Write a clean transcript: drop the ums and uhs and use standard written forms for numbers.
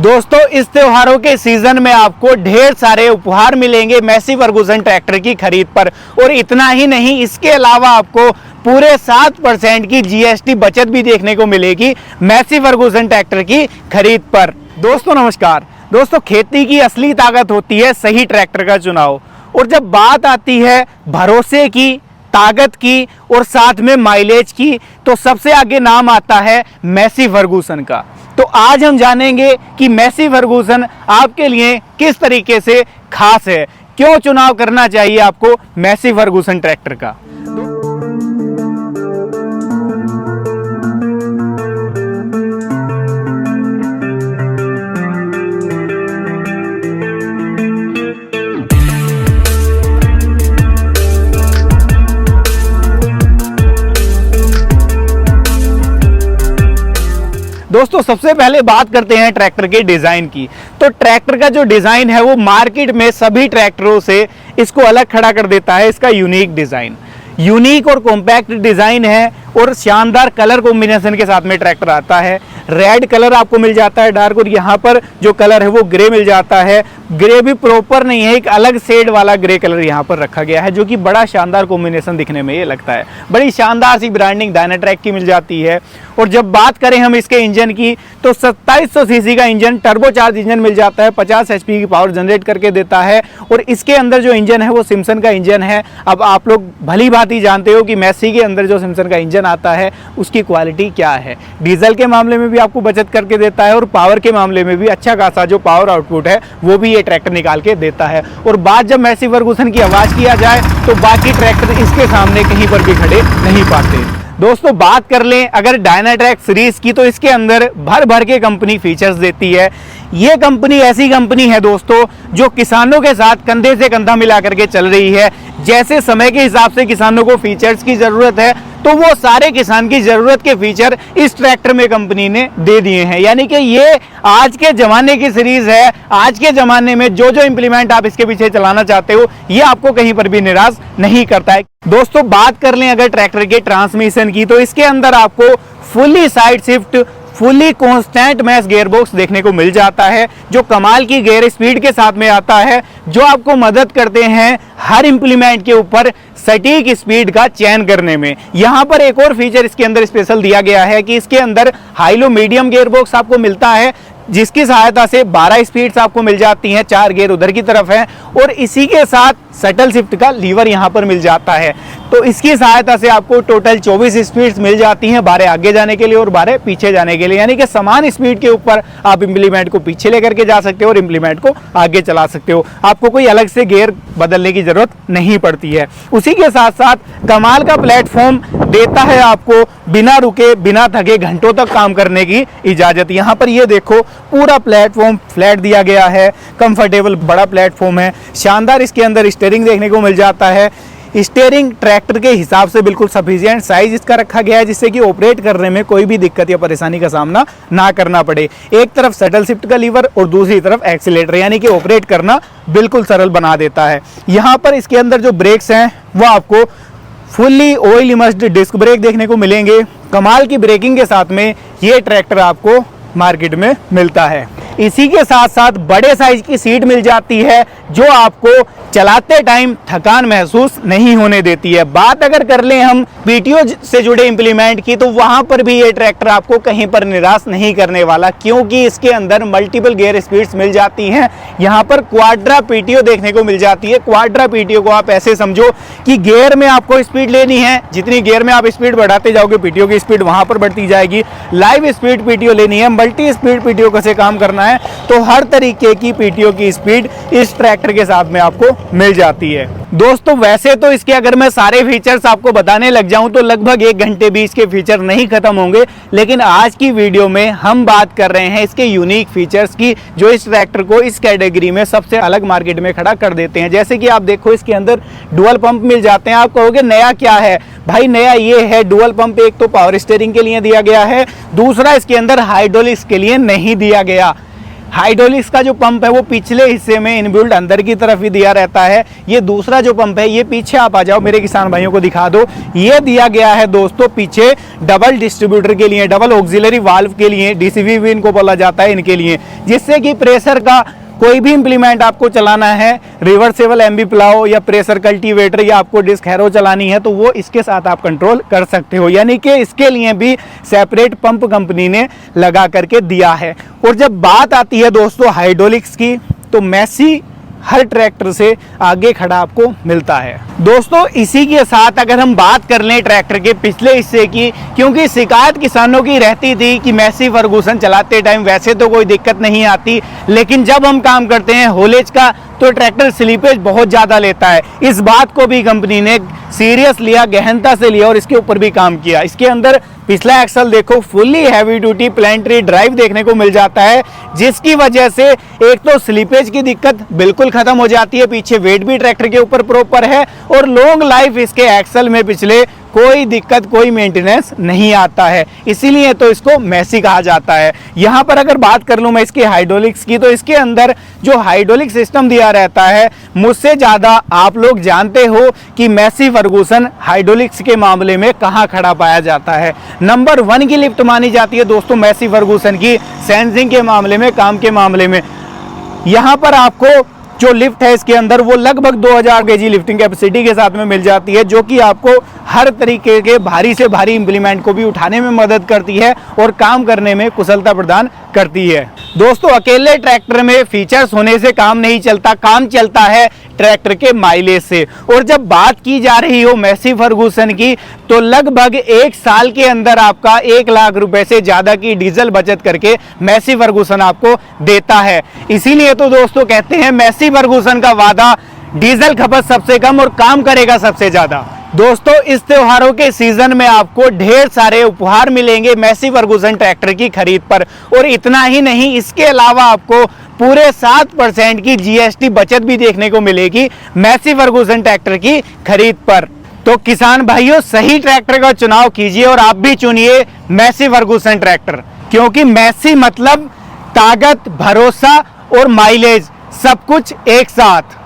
दोस्तों इस त्योहारों के सीजन में आपको ढेर सारे उपहार मिलेंगे मैसी फर्गुसन ट्रैक्टर की खरीद पर। और इतना ही नहीं, इसके अलावा आपको पूरे 7% की जीएसटी बचत भी देखने को मिलेगी मैसी फर्गुसन ट्रैक्टर की खरीद पर। दोस्तों नमस्कार। दोस्तों खेती की असली ताकत होती है सही ट्रैक्टर का चुनाव। और जब बात आती है भरोसे की, ताकत की और साथ में माइलेज की, तो सबसे आगे नाम आता है मैसी फर्गुसन का। तो आज हम जानेंगे कि मैसी फर्गुसन आपके लिए किस तरीके से खास है, क्यों चुनाव करना चाहिए आपको मैसी फर्गुसन ट्रैक्टर का। दोस्तों सबसे पहले बात करते हैं ट्रैक्टर के डिजाइन की। तो ट्रैक्टर का जो डिजाइन है वो मार्केट में सभी ट्रैक्टरों से इसको अलग खड़ा कर देता है। इसका यूनिक डिजाइन, यूनिक और कॉम्पैक्ट डिजाइन है और शानदार कलर कॉम्बिनेशन के साथ में ट्रैक्टर आता है। रेड कलर आपको मिल जाता है डार्क, और यहाँ पर जो कलर है वो ग्रे मिल जाता है। ग्रे भी प्रॉपर नहीं है, एक अलग शेड वाला ग्रे कलर यहाँ पर रखा गया है, जो कि बड़ा शानदार कॉम्बिनेशन दिखने में ये लगता है। बड़ी शानदार सी ब्रांडिंग डायनाट्रैक की मिल जाती है। और जब बात करें हम इसके इंजन की, तो 2700 सीसी का इंजन, टर्बोचार्ज इंजन मिल जाता है, 50 एचपी की पावर जनरेट करके देता है। और इसके अंदर जो इंजन है वो सिम्सन का इंजन है। अब आप लोग भली भांति जानते हो कि मैसी के अंदर जो सिम्सन का इंजन आता है उसकी क्वालिटी क्या है। डीजल के मामले में भी आपको बचत करके देता है और पावर के मामले में भी अच्छा खासा जो पावर आउटपुट है वो भी ये ट्रैक्टर निकाल के देता है। और बात जब मैसी फर्गुसन की आवाज किया जाए तो बाकी ट्रैक्टर इसके सामने कहीं पर भी खड़े नहीं पाते। दोस्तों बात कर लें अगर डायनाट्रैक सीरीज की, तो इसके अंदर भर भर के कंपनी फीचर्स देती है। ये कंपनी ऐसी कंपनी है दोस्तों जो किसानों के साथ कंधे से कंधा मिला करके चल रही है। जैसे समय के हिसाब से किसानों को फीचर्स की जरूरत है, तो वो सारे किसान की जरूरत के फीचर इस ट्रैक्टर में कंपनी ने दे दिए हैं। यानी कि ये आज के जमाने की सीरीज है। आज के जमाने में जो जो इंप्लीमेंट आप इसके पीछे चलाना चाहते हो, ये आपको कहीं पर भी निराश नहीं करता है। दोस्तों बात कर लें अगर ट्रैक्टर के ट्रांसमिशन की, तो इसके अंदर आपको fully side shift, fully constant mesh gearbox देखने को मिल जाता है, जो कमाल की गियर स्पीड के साथ में आता है, जो आपको मदद करते हैं हर इंप्लीमेंट के ऊपर सटीक स्पीड का चयन करने में। यहां पर एक और फीचर इसके अंदर स्पेशल दिया गया है कि इसके अंदर हाई लो मीडियम गियरबॉक्स आपको मिलता है, जिसकी सहायता से 12 स्पीड्स आपको मिल जाती हैं, 4 गियर उधर की तरफ है। और इसी के साथ शटल शिफ्ट का लीवर यहां पर मिल जाता है, तो इसकी सहायता से आपको टोटल 24 स्पीड्स मिल जाती हैं, 12 आगे जाने के लिए और 12 पीछे जाने के लिए। यानी कि समान स्पीड के ऊपर आप इंप्लीमेंट को पीछे लेकर के जा सकते हो और इंप्लीमेंट को आगे चला सकते हो। आपको कोई अलग से गियर बदलने की जरूरत नहीं पड़ती है। उसी के साथ साथ कमाल का प्लेटफॉर्म देता है आपको बिना रुके बिना थके घंटों तक काम करने की इजाजत। यहाँ पर ये देखो पूरा प्लेटफॉर्म फ्लैट दिया गया है, कंफर्टेबल बड़ा प्लेटफॉर्म है। शानदार इसके अंदर स्टीयरिंग देखने को मिल जाता है। स्टीयरिंग ट्रैक्टर के हिसाब से बिल्कुल सफिशिएंट साइज इसका रखा गया है, जिससे कि ऑपरेट करने में कोई भी दिक्कत या परेशानी का सामना ना करना पड़े। एक तरफ शटल शिफ्ट का लीवर और दूसरी तरफ एक्सीलेटर, यानी कि ऑपरेट करना बिल्कुल सरल बना देता है। यहाँ पर इसके अंदर जो ब्रेक्स हैं वो आपको fully oil immersed disc brake देखने को मिलेंगे। कमाल की ब्रेकिंग के साथ में ये ट्रैक्टर आपको मार्केट में मिलता है। इसी के साथ साथ बड़े साइज की सीट मिल जाती है, जो आपको चलाते टाइम थकान महसूस नहीं होने देती है। बात अगर कर लें हम पीटीओ से जुड़े इंप्लीमेंट की, तो वहां पर भी ये ट्रैक्टर आपको कहीं पर निराश नहीं करने वाला, क्योंकि इसके अंदर मल्टीपल गियर स्पीड्स मिल जाती हैं। यहाँ पर क्वाड्रा पीटीओ देखने को मिल जाती है। क्वाड्रा पीटीओ को आप ऐसे समझो कि गियर में आपको स्पीड लेनी है, जितनी गियर में आप स्पीड बढ़ाते जाओगे पीटीओ की स्पीड वहां पर बढ़ती जाएगी। लाइव स्पीड पीटीओ लेनी है, मल्टी स्पीड पीटीओ कैसे काम करना है, तो हर तरीके की पीटीओ की स्पीड इस ट्रैक्टर के साथ में आपको मिल जाती है। दोस्तों वैसे तो इसके अगर मैं सारे फीचर्स आपको बताने लग जाऊं तो लगभग 1 घंटे भी इसके फीचर नहीं खत्म होंगे, लेकिन आज की वीडियो में हम बात कर रहे हैं इसके यूनिक फीचर्स की, जो इस ट्रैक्टर को इस कैटेगरी में सबसे अलग मार्केट में खड़ा कर देते हैं। जैसे कि आप देखो इसके अंदर डुअल पंप मिल जाते हैं। आप कहोगे नया क्या है भाई? नया ये है डुअल पंप, एक तो पावर स्टीयरिंग के लिए दिया गया है, दूसरा इसके अंदर हाइड्रोलिक्स के लिए नहीं दिया गया। हाइड्रोलिक्स का जो पंप है वो पिछले हिस्से में इनबिल्ट अंदर की तरफ ही दिया रहता है। ये दूसरा जो पंप है, ये पीछे आप आ जाओ, मेरे किसान भाइयों को दिखा दो, ये दिया गया है दोस्तों पीछे डबल डिस्ट्रीब्यूटर के लिए, डबल ऑक्सिलरी वाल्व के लिए, डीसीवी भी इनको बोला जाता है इनके लिए, जिससे कि प्रेशर का कोई भी इंप्लीमेंट आपको चलाना है, रिवर्सेबल एमबी प्लाओ या प्रेशर कल्टीवेटर या आपको डिस्क हैरो चलानी है, तो वो इसके साथ आप कंट्रोल कर सकते हो। यानी कि इसके लिए भी सेपरेट पंप कंपनी ने लगा करके दिया है। और जब बात आती है दोस्तों हाइड्रोलिक्स की, तो मैसी हर ट्रैक्टर से आगे खड़ा आपको मिलता है। दोस्तों इसी के साथ अगर हम बात कर लें ट्रैक्टर के पिछले हिस्से की, क्योंकि शिकायत किसानों की रहती थी कि मैसी फर्गूसन चलाते टाइम वैसे तो कोई दिक्कत नहीं आती, लेकिन जब हम काम करते हैं होलेज का तो ट्रैक्टर स्लीपेज बहुत ज़्यादा लेता है। इस बात को भी कंपनी ने सीरियस लिया, गहनता से लिया और इसके ऊपर भी काम किया। इसके अंदर पिछला एक्सल देखो, fully heavy duty planetary drive देखने को मिल जाता है, जिसकी वजह से एक तो स्लीपेज की दिक्कत बिल्कुल खत्म हो जाती है, पीछे वेट भी ट्रैक्टर के ऊपर प्रॉपर है और लॉन्ग लाइफ इसके एक्सल में पिछले कोई दिक्कत कोई मेंटेनेंस नहीं आता है, इसीलिए तो इसको मैसी कहा जाता है। यहाँ पर अगर बात कर लूँ मैं इसके हाइड्रोलिक्स की, तो इसके अंदर जो हाइड्रोलिक सिस्टम दिया रहता है, मुझसे ज़्यादा आप लोग जानते हो कि मैसी फर्गूसन हाइड्रोलिक्स के मामले में कहाँ खड़ा पाया जाता है। नंबर 1 की लिफ्ट मानी जाती है दोस्तों मैसी फर्गूसन की, सेंसिंग के मामले में, काम के मामले में। यहाँ पर आपको जो लिफ्ट है इसके अंदर वो लगभग 2000 केजी लिफ्टिंग कैपेसिटी के साथ में मिल जाती है, जो कि आपको हर तरीके के भारी से भारी इंप्लीमेंट को भी उठाने में मदद करती है और काम करने में कुशलता प्रदान करती है। दोस्तों अकेले ट्रैक्टर में फीचर्स होने से काम नहीं चलता, काम चलता है ट्रैक्टर के माइलेज से। और जब बात की जा रही हो मैसी फर्गूसन की, तो लगभग 1 साल के अंदर आपका 1 लाख रुपए से ज्यादा की डीजल बचत करके मैसी फर्गूसन आपको देता है। इसीलिए तो दोस्तों कहते हैं मैसी फर्गूसन का वादा, डीजल खपत सबसे कम और काम करेगा सबसे ज्यादा। दोस्तों इस त्योहारों के सीजन में आपको ढेर सारे उपहार मिलेंगे मैसी फर्गूसन ट्रैक्टर की खरीद पर। और इतना ही नहीं, इसके अलावा आपको पूरे 7% की जीएसटी बचत भी देखने को मिलेगी मैसी फर्गूसन ट्रैक्टर की खरीद पर। तो किसान भाइयों सही ट्रैक्टर का चुनाव कीजिए और आप भी चुनिए मैसी फर्गूसन ट्रैक्टर, क्योंकि मैसी मतलब ताकत, भरोसा और माइलेज सब कुछ एक साथ।